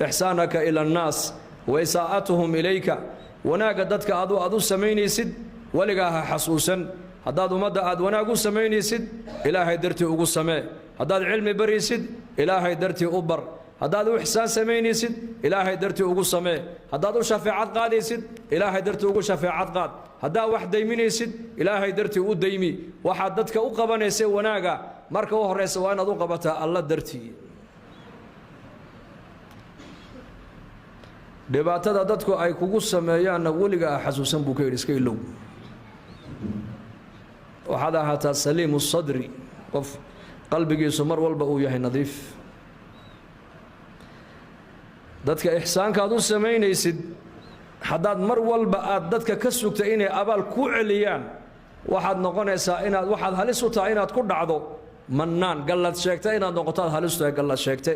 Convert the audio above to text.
إحسانك إلى الناس وإساءتهم إليك وناق ددك أدو سميني سد ولقاها حسوسا هداد مدى أد وناقو سميني سد إلهي درتي أقو سمي هداد علمي بري سد إلهي درتي أبر هداد إحسان سميني سد إلهي درتي أقو سمي هداد شفاعات قادي سد إلهي درتي أقو شفاعات قاد هدا واحد ديميني سد إلهي درتي أو ديمي واحد ددك أو قباني سي وناقا marka u horeysa waa inaad u qabataa alla dartii dhibaatada dadku ay kugu sameeyaan waliga xasuusan buu ka yiri iska ilow waxaad ahaataa saliimu sadri qof qalbigiisu mar walba uu yahay nadiif dadka ihsaanka aad u sameynaysid haddaad mar walba aad dadka ka sugta inay abaal ku celiyaan waxaad noqonaysaa inaad waxaad halis u tahay inaad ku dhacdo منان قلت شيكتي إن نقطات هلستها قلت شيكتي